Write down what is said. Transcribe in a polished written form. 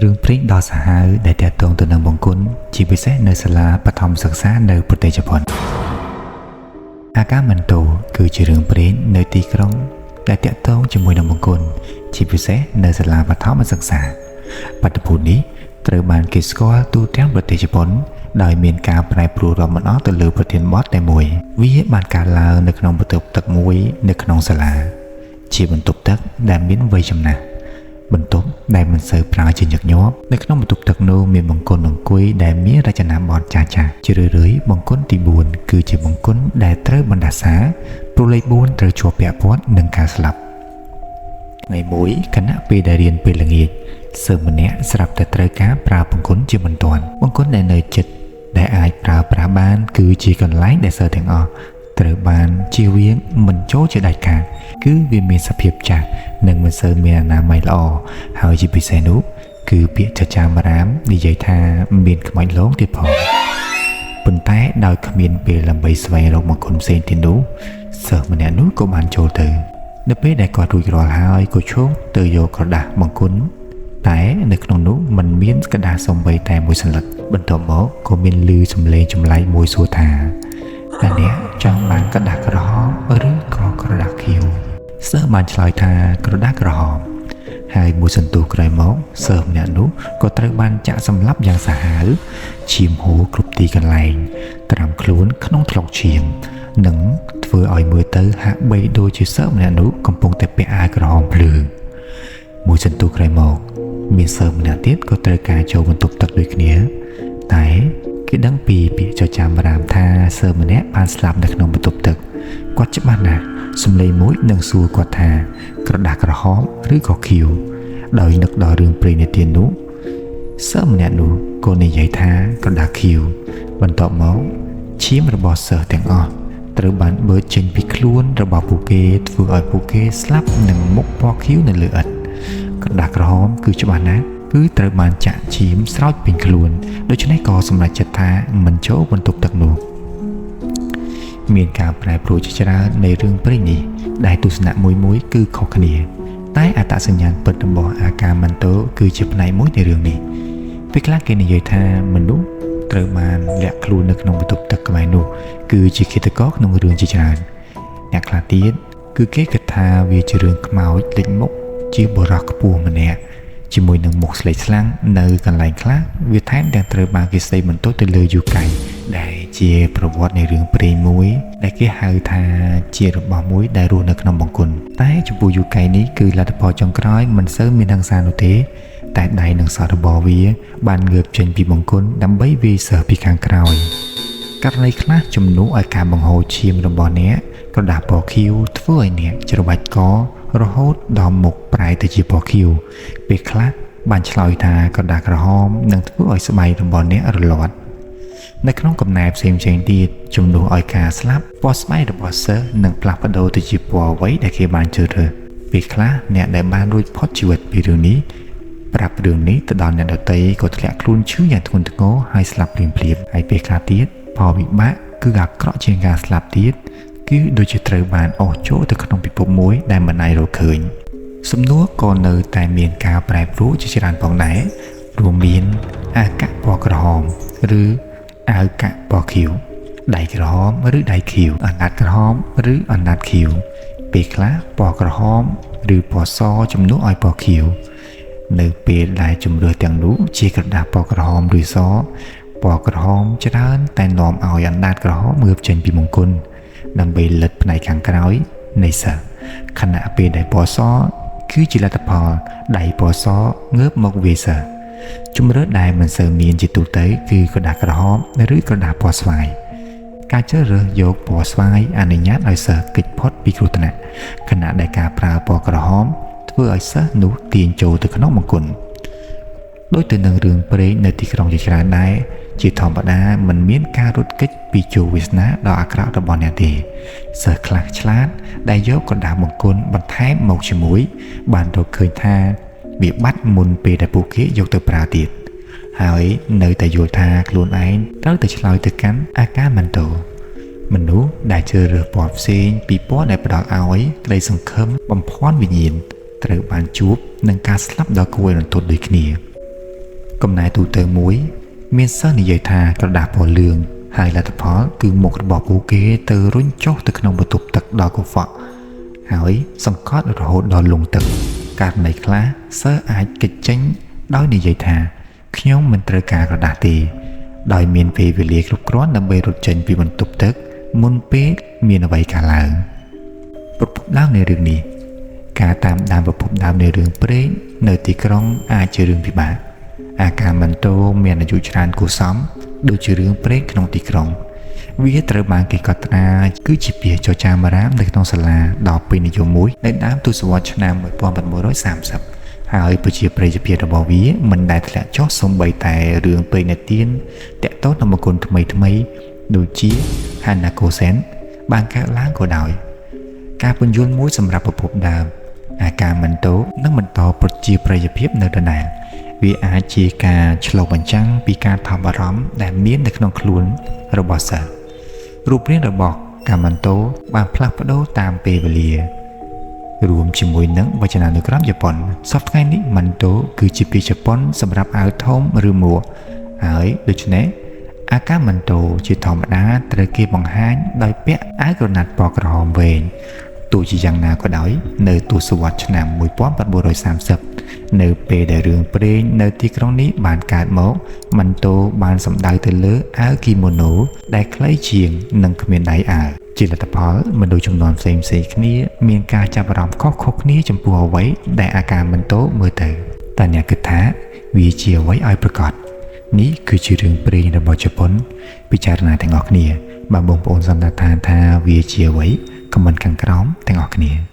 រឿងព្រេងដ៏សាហាវដែលទាក់ទងទៅនឹងបង្គន់ជាពិសេសនៅសាលាបឋមសិក្សានៅប្រទេសជប៉ុនអាកាម៉ាន់តូគឺជារឿងព្រេងនៅទីក្រុងដែលទាក់ទងជាមួយនឹងបង្គន់ជាពិសេសនៅសាលាបឋមសិក្សាបាតុភូតនេះត្រូវបានគេស្គាល់ទូទាំងប្រទេសជប៉ុនដោយមានការប្រែប្រួលរាប់មិនអស់ទៅលើប្រធានបទតែមួយវាបានកើតឡើងនៅក្នុងបន្ទប់ទឹកមួយនៅក្នុងសាលាជាបន្ទប់ទឹកដែលមានវ័យចំណាស់បន្ទប់ដែលមិនសូវប្រើជាញឹកញាប់នៅក្នុងបន្ទប់ទឹកនោះមានបង្គន់អង្គុយដែលមានរចនាបថចាស់ៗជារឿយៗបង្គន់ទី4គឺជាបង្គន់ដែលត្រូវបណ្ដាសាព្រោះលេខ4ត្រូវជាប់ពាក់ព័ន្ធនឹងការស្លាប់ថ្ងៃមួយគណៈពេលដែលរៀនពេលល្ងាចសិស្សម្នាក់ស្រាប់តែត្រូវការប្រើបង្គន់ជាបន្ទាន់បង្គន់ដែលនៅជិតដែលអាចប្រើប្រាស់បានគឺជាកន្លែងដែលសិស្សទាំងអស់ត្រូវបានជៀសវាងមិនចូលជាដាច់ខាតគឺវាមានសភាពចាស់និងមិនសូវមានអនាម័យល្អហើយជាពិសេសនោះគឺពាក្យចចាមអារាមនិយាយថាមានខ្មោចលងទៀតផងប៉ុន្តែដោយគ្មានពេលដើម្បីស្វែងរកបង្គន់ផ្សេងទៀតនោះសិស្សម្នាក់នោះក៏បានចូលទៅនៅពេលដែលគាត់រួចរាល់ហើយក៏ឈោងទៅយកក្រដាសបង្គន់តែនៅក្នុងនោះมันមានក្រដាសសំបីតែមួយសន្លឹកបន្ទាប់មកក៏មានឮសំឡេងចម្លែកមួយសួរថាតើអ្នកចង់បានក្រដាសក្រហមឬក៏ក្រដាសខៀវសិស្សបានឆ្លើយថាក្រដាសក្រហមហើយមួយសន្ទុះក្រោយមកសិស្សម្នាក់នោះក៏ត្រូវបានចាក់សម្លាប់យ៉ាងសាហាវឈាមហូរគ្រប់ទីកន្លែងត្រាំខ្លួនក្នុងថ្លុកឈាមនិងធ្វើឲ្យមើលទៅហាក់បីដូចជាសិស្សម្នាក់នោះកំពុងតែពាក់អាវក្រហមភ្លឺមួយសន្ទុះក្រោយមកមានសិស្សម្នាក់ទៀតក៏ត្រូវការចូលបន្ទប់ទឹកដូចគ្នាតែគេដឹងពីពាក្យចចាមអារាមថាសិស្សម្នាក់បានស្លាប់នៅក្នុងបន្ទប់ទឹកគាត់ច្បាស់ណាស់សំឡេងមួយនឹងសួរគាត់ថាក្រដាសក្រហមឬក៏ខៀវដោយនឹកដល់រឿងព្រេងនិទាននោះសិស្សម្នាក់នោះក៏និយាយថាក្រដាសខៀវបន្ទាប់មកឈាមរបស់សិស្សទាំងអស់ត្រូវបានបឺតចេញពីខ្លួនរបស់ពួកគេធ្វើឲ្យពួកគេស្លាប់នឹងមុខពណ៌ខៀវនៅលើឥដ្ឋក្រដាសក្រហមគឺច្បាស់ណាស់គឺត្រូវបានចាក់ឈាមស្រោចពេញខ្លួនដូច្នេះក៏សម្រេចចិត្តថាមិនចូលបន្ទប់ទឹកនោះមានការប្រែប្រួលជាច្រើននៃរឿងព្រេងនេះដែលទស្សនៈមួយគឺខុសគ្នាតែអត្តសញ្ញាណពិតរបស់អាកាម៉ាន់តូគឺជាផ្នែកមួយនៃរឿងនេះពេលខ្លះគេនិយាយថាមនុស្សត្រូវបានលាក់ខ្លួននៅក្នុងបន្ទប់ទឹកក្បែរនោះគឺជាឃាតករក្នុងរឿងជាច្រើនអ្នកខ្លះទៀតគឺគេគិតថាវាជារឿងខ្មោចលេចមុខជាបុរសខ្ពស់ម្នាក់ជាមួយនឹងមុខស្លេកស្លាំងនៅកន្លែងខ្លះវាថែមទាំងត្រូវបានគេស្ដីបន្ទោសទៅលើយូកៃដែលជាប្រវត្តិនៃរឿងព្រេងមួយដែលគេហៅថាជារបស់មួយដែលរស់នៅក្នុងបង្គន់តែចំពោះយូកៃនេះគឺលទ្ធផលចុងក្រោយមិនសូវមានហិង្សានោះទេតែដៃនិងសក់របស់វាបានងើបចេញពីបង្គន់ដើម្បីវាយសិស្សពីខាងក្រោយករណីខ្លះជំនួសឲ្យការបង្ហូរឈាមរបស់អ្នកក្រដាសពណ៌ខៀវធ្វើឲ្យអ្នកច្របាច់ករហូតដល់មុខប្រែទៅជាពណ៌ខៀវពេលខ្លះបានឆ្លើយថាក្រដាសក្រហមនឹងធ្វើឲ្យស្បែករបស់អ្នករលាត់នៅក្នុងកំណែផ្សេងៗទៀតជំនួសឲ្យការស្លាប់ពណ៌ស្បែករបស់សិស្សនឹងផ្លាស់ប្ដូរទៅជាពណ៌អ្វីដែលគេបានជ្រើសរើសពេលខ្លះអ្នកដែលបានរួចផុតជីវិតពីរឿងនេះប្រាប់រឿងនេះទៅដល់អ្នកដទៃក៏ធ្លាក់ខ្លួនឈឺយ៉ាងធ្ងន់ធ្ងរហើយស្លាប់ភ្លាមៗហើយពេលខ្លះទៀតផលវិបាកគឺអាក្រក់ជាងការស្លាប់ទៀតគឺដូចជាត្រូវបានអូសចូលទៅក្នុងពិភពមួយដែលមិនអាចរកឃើញសំណួរក៏នៅតែមានការប្រែប្រួលជាច្រើនផងដែររួមមានអាកាពណ៌ក្រហមឬអាវកាក់ពណ៌ខៀវដៃក្រហមឬដៃខៀវអណ្ដាតក្រហមឬអណ្ដាតខៀវពេលខ្លះពណ៌ក្រហមឬពណ៌សជំនួសឲ្យពណ៌ខៀវនៅពេលដែលជំរឿទាំងនោះជាក្រដាសពណ៌ក្រហមឬសពណ៌ក្រហមច្រើនតែនាំឲ្យអណ្ដាតក្រហមងើបចេញពីបង្គន់ដើម្បីលិតផ្នែកខាងក្រោយនៃសិស្សខណៈពេលដែលពណ៌សគឺជាលទ្ធផលដៃពណ៌សងើបមកវាយសិស្សជំរឿដែលមិនសូវមានជាទូទៅគឺក្រដាសក្រហមឬក្រដាសពណ៌ស្វាយការជ្រើសរើសយកពណ៌ស្វាយអនុញ្ញាតឲ្យសិស្សគេចផុតពីគ្រោះថ្នាក់ខណៈដែលការប្រើពណ៌ក្រហមធ្វើឲ្យសិស្សនោះទាញចូលទៅក្នុងបង្គន់ដោយទៅនឹងរឿងព្រេងនៅទីក្រុងជាច្រើនដែរជាធម្មតាមិនមានការរត់គេចពីជោគវាសនាដ៏អាក្រក់របស់អ្នកទេសិស្សខ្លះឆ្លាតដែលយកក្រដាសបង្គន់បន្ថែមមកជាមួយបានរកឃើញថាវាបាត់មុនពេលដែលពួកគេយកទៅប្រើទៀតហើយនៅតែយល់ថាខ្លួនឯងត្រូវតែឆ្លើយទៅកាន់អាកាម៉ាន់តូមនុស្សដែលជ្រើសរើសពណ៌ផ្សេងពីពណ៌ដែលផ្ដល់ឲ្យក្តីសង្ឃឹមបំភាន់វិញ្ញាណត្រូវបានជួបនឹងការស្លាប់ដ៏គួរឲ្យរន្ធត់ដូចគ្នា កំណែទូទៅមួយមានសិស្សនិយាយថាក្រដាសពណ៌លឿងហើយលទ្ធផលគឺមុខរបស់ពួកគេទៅរុញចុះទៅក្នុងបន្ទប់ទឹកដល់កខ្វក់ហើយសង្កត់រហូតដល់លង់ទឹកករណីខ្លះសិស្សអាចគេចចេញដោយនិយាយថាខ្ញុំមិនត្រូវការក្រដាសទេដោយមានពេលវេលាគ្រប់គ្រាន់ដើម្បីរត់ចេញពីបន្ទប់ទឹកមុនពេលមានអ្វីកើតឡើងប្រភពដើមនៃរឿងនេះការតាមដានប្រភពដើមនៃរឿងព្រេងនៅទីក្រុងអាចជារឿងពិបាកអាការម៉ាន់តូមានអាយុច្រើនគួរសមដូចជារឿងព្រេងក្នុងទីក្រុងវាត្រូវបានគេកត់ត្រាគឺជាពាក្យចចាមអារាមនៅក្នុងសាលាដ៏ពេញនិយមមួយនៅដើមទសវត្សរ៍ឆ្នាំ1930ហើយប្រជាប្រិយភាពរបស់វាមិនដែលធ្លាក់ចុះសូម្បីតែរឿងព្រេងនិទានតាក់ទងនឹងបុគ្គលថ្មីៗដូចជា Hanako Sen បានកើតឡើងក៏ដោយការពន្យល់មួយសម្រាប់ប្រភពដើមអាការម៉ាន់តូនឹងបន្តប្រជាប្រិយភាពនៅដដែលវាអាចជាការឆ្លុះបញ្ចាំងពីការថប់បារម្ភដែលមាននៅក្នុងខ្លួនរបស់សិស្សរូបរាងរបស់កាម៉ាន់តូបានផ្លាស់ប្ដូរតាមពេលវេលារួមជាមួយនឹងវចនានុក្រមជប៉ុនសប្តាហ៍ថ្ងៃនេះម៉ាន់តូគឺជាពាក្យជប៉ុនសម្រាប់អាវធំឬមួកហើយដូច្នេះអាការម៉ាន់តូជាធម្មតាត្រូវគេបង្ហាញដោយពាក់អាវក្រណាត់ពណ៌ក្រហមវែងទោះជាយ៉ាងណាក៏ដោយនៅទសវត្សរ៍ឆ្នាំ1930នៅពេលដែលរឿងព្រេងនៅទីក្រុងនេះបានកើតមកម៉ាន់តូបានសំដៅទៅលើអាវគីម៉ូណូដែលខ្លីជាងនិងគ្មានដៃអាវជាលទ្ធផលមនុស្សចំនួនផ្សេងៗគ្នាមានការចាប់អារម្មណ៍ខុសៗគ្នាចំពោះអ្វីដែលអាការម៉ាន់តូមើលទៅតែអ្នកគិតថាវាជាអ្វីឲ្យប្រកបនេះគឺជារឿងព្រេងរបស់ជប៉ុនពិចារណាទាំងអស់គ្នាបើបងប្អូនសន្និដ្ឋានថាវាជាអ្វីខមមិនខាងក្រោមទាំងអស់គ្នា